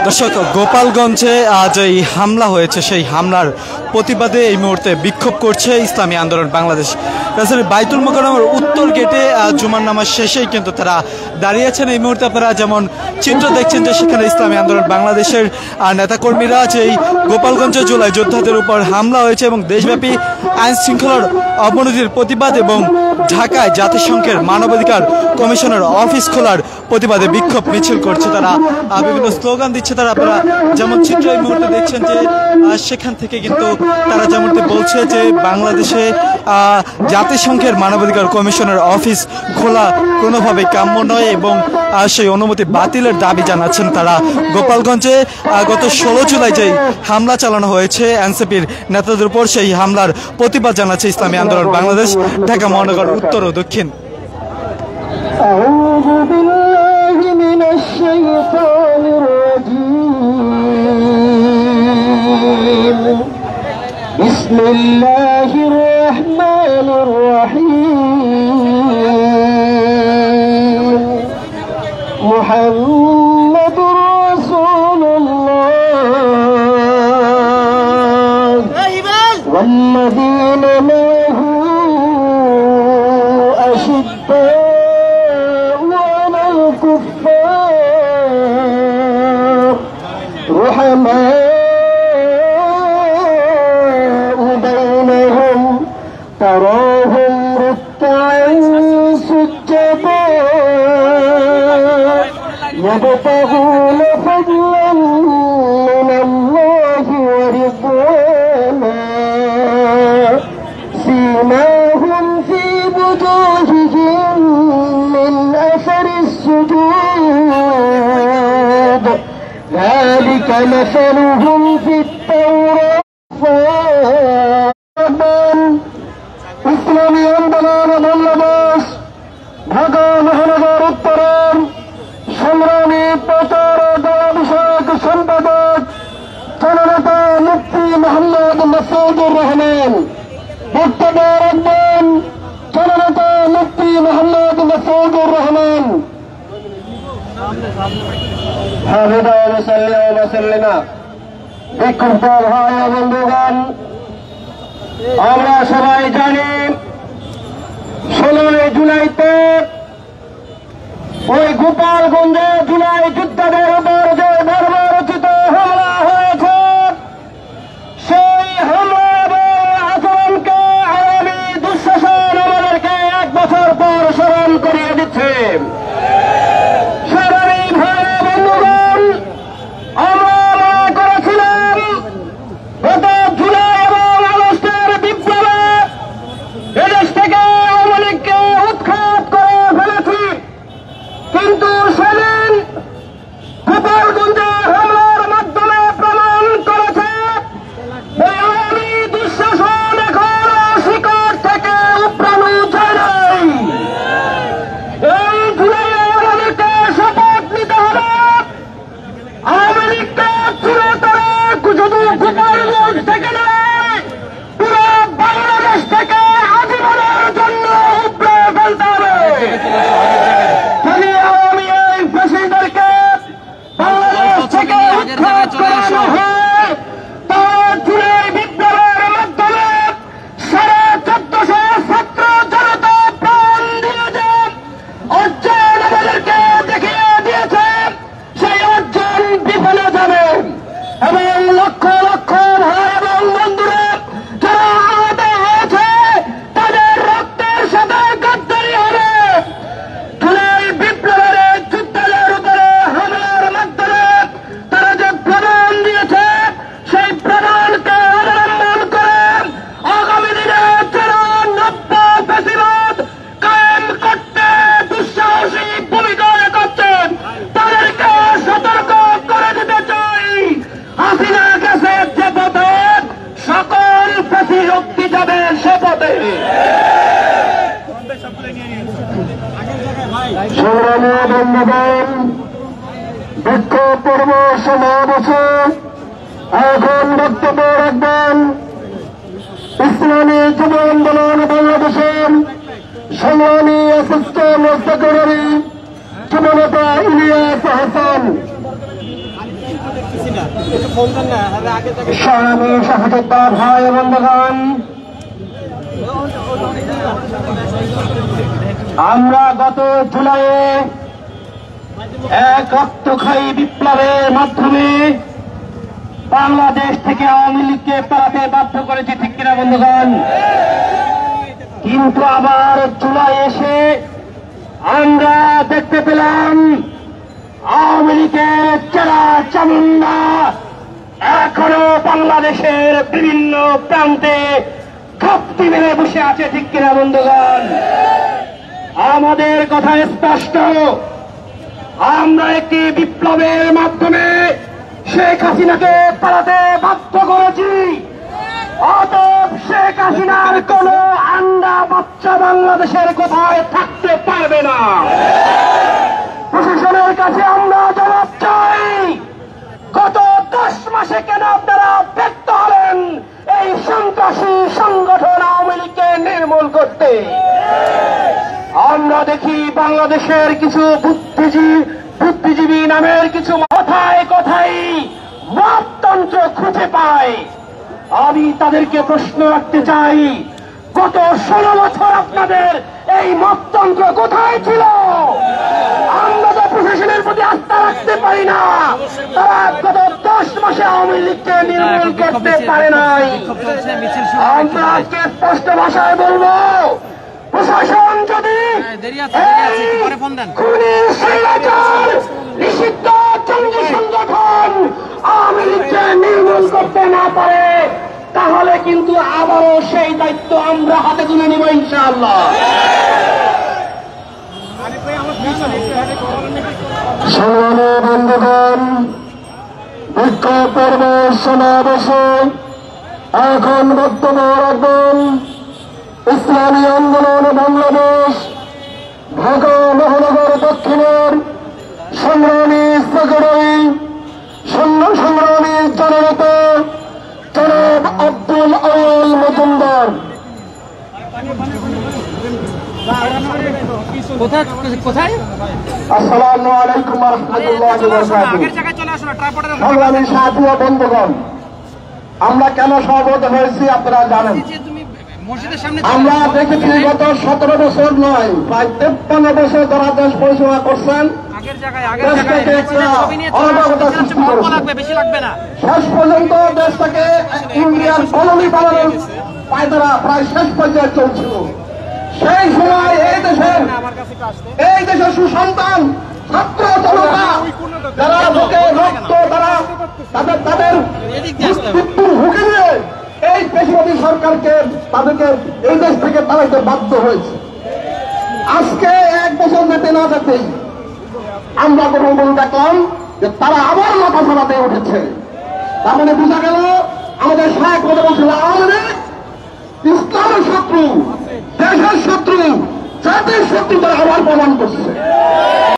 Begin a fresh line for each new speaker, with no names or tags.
দর্শক, গোপালগঞ্জে আজ এই হামলা হয়েছে, সেই হামলার প্রতিবাদে এই মুহূর্তে বিক্ষোভ করছে ইসলামী আন্দোলন বাংলাদেশ। রাজধানীর বাইতুল মোকাররমের উত্তর গেটে জুমার নামাজ শেষেই কিন্তু তারা দাঁড়িয়েছেন। এই মুহূর্তে আপনারা যেমন চিত্র দেখছেন যে সেখানে ইসলামী আন্দোলন বাংলাদেশের নেতাকর্মীরা যে এই গোপালগঞ্জে জুলাই যোদ্ধাদের উপর হামলা হয়েছে এবং দেশব্যাপী আইন শৃঙ্খলার অবনতির প্রতিবাদ এবং ঢাকায় জাতিসংঘের মানবাধিকার কমিশনের অফিস খোলার প্রতিবাদে বিক্ষোভ মিছিল করছে। তারা বিভিন্ন স্লোগান দিচ্ছে। তারা আপনারা যেমন চিত্র এই মুহূর্তে দেখছেন যে সেখান থেকে কিন্তু তারা যেমনটি বলছে যে বাংলাদেশে জাতিসংঘের মানবাধিকার কমিশনের অফিস খোলা কোনোভাবে কাম্য নয় এবং সেই অনুমতি বাতিলের দাবি জানাচ্ছেন তারা। গোপালগঞ্জে গত 16 জুলাই যে হামলা চালানো হয়েছে এনসিপির নেতাদের উপর, সেই হামলার প্রতিবাদ জানাচ্ছে ইসলামী আন্দোলন বাংলাদেশ ঢাকা মহানগর উত্তর ও দক্ষিণ।
بسم الله الرحمن الرحيم محمد رسول الله والذين معه أشداء على الكفار رحماء تراهم ركعا سجدا يبتغون فضلا من الله ورضوانا سيماهم في وجوههم من أثر السجود ذلك مثلهم في التوراة ইসলামী আন্দোলন বাংলাদেশ ঢাকা মহানগর উত্তরের সংগ্রামী প্রচার বিষয়ক সম্পাদক জননেতা মুফতি মোহাম্মদ মাসুদুর রহমান বক্তব্য রাখবেন। জননেতা মুফতি মোহাম্মদ মাসুদুর রহমান। বিক্ষুব্ধ ভাই ও বন্ধুগণ, আমরা সবাই জানি 16 জুলাইতে ওই গোপালগঞ্জে জুলাই যোদ্ধাদের উপর যে বর্বরচিত হামলা হয়েছে, সেই হামলা এবং আচরণকে আওয়ামী দুঃশাসন আমাদেরকে 1 বছর পর স্মরণ করিয়ে দিচ্ছে। সংগ্রামী বন্ধুগণ, বিক্ষোভ পর্ব সমাবেশে এখন বক্তব্য রাখবেন ইসলামী যুব আন্দোলন বাংলাদেশের সংগ্রামী অ্যাসিস্ট্যান্ট সেক্রেটারি যুবনেতা ইলিয়াস হাসান। সংগ্রামী সহযোদ্ধা ভাই বন্ধুগণ, আমরা গত জুলাইয়ে এক রক্তক্ষয়ী বিপ্লবের মাধ্যমে বাংলাদেশ থেকে আওয়ামী লীগকে পালাতে বাধ্য করেছি, ঠিক কিনা বন্ধুগণ? কিন্তু আবার জুলাই এসে আমরা দেখতে পেলাম আওয়ামী লীগের চেরা চামুন্ডা এখনো বাংলাদেশের বিভিন্ন প্রান্তে ঘাপটি মেরে বসে আছে, ঠিক কিনা বন্ধুগণ? আমাদের কথা স্পষ্ট, আমরা একটি বিপ্লবের মাধ্যমে শেখ হাসিনাকে পালাতে বাধ্য করেছি। অতএব শেখ হাসিনার কোন আন্ডা বাচ্চা বাংলাদেশের কোথায় থাকতে পারবে না। প্রশাসনের কাছে আমরা জবাব চাই, গত 10 মাসে কেন আপনারা ব্যর্থ হলেন এই সন্ত্রাসী সংগঠন আওয়ামী লীগকে নির্মূল করতে? আমরা দেখি বাংলাদেশের কিছু বুদ্ধিজীবী নামের কিছু কথায় কথায় মততন্ত্র খুঁজে পায়। আমি তাদেরকে প্রশ্ন রাখতে চাই, গত 16 বছর আপনাদের এই মততন্ত্র কোথায় ছিল? আমরা তো প্রশাসনের প্রতি আস্থা রাখতে পারি না, তারা গত 10 মাসে আওয়ামী লীগকে নির্মূল করতে পারে নাই। আমরা আজকে স্পষ্ট ভাষায় বলবো, প্রশাসন যদি খুনি স্বৈরাচার নিষিদ্ধ জঙ্গি সংগঠন আওয়ামী লীগকে নির্মূল করতে না পারে, তাহলে কিন্তু আবারও সেই দায়িত্ব আমরা হাতে তুলে নিব ইনশাআল্লাহ। সংগ্রামী বন্ধুগণ, বিক্ষোভ পর্ব সমাবেশে এখন বক্তব্য রাখবেন ইসলামী আন্দোলন বাংলাদেশ ঢাকা মহানগর দক্ষিণের সংগ্রামী সেক্রেটারি সংগ্রামী জননেতা জনাব আব্দুল আউয়াল মজুমদার। আসসালামু আলাইকুম ওয়া রাহমাতুল্লাহি ওয়া বারাকাতুহু। সংগ্রামী সাথী ও বন্ধুগণ, আমরা কেন সমবেত হয়েছি আপনারা জানেন। আমরা দেখেছি গত 17 বছর নয়, প্রায় 53 বছর যারা দেশ পরিচালনা করছেন, শেষ পর্যন্ত দেশটাকে ইন্ডিয়ান কলোনি বানানোর পায়তারা প্রায় শেষ পর্যায়ে চলছিল। সেই সময় এই দেশের সুসন্তান ছাত্র জনতা যারা বুকে রক্ত তারা তাদের মৃত্যুর হুমকি নিয়ে এই পেশাবাদী সরকারকে তাদেরকে এই দেশ থেকে তাড়াইতে বাধ্য হয়েছে। আজকে 1 বছর যেতে না যেতেই আমরা কোনো দেখলাম যে তারা আবার মাথা ছাড়াতে উঠেছে। তার মানে বোঝা গেল আমাদের শায়েখ কথা বলছিল আওয়ামী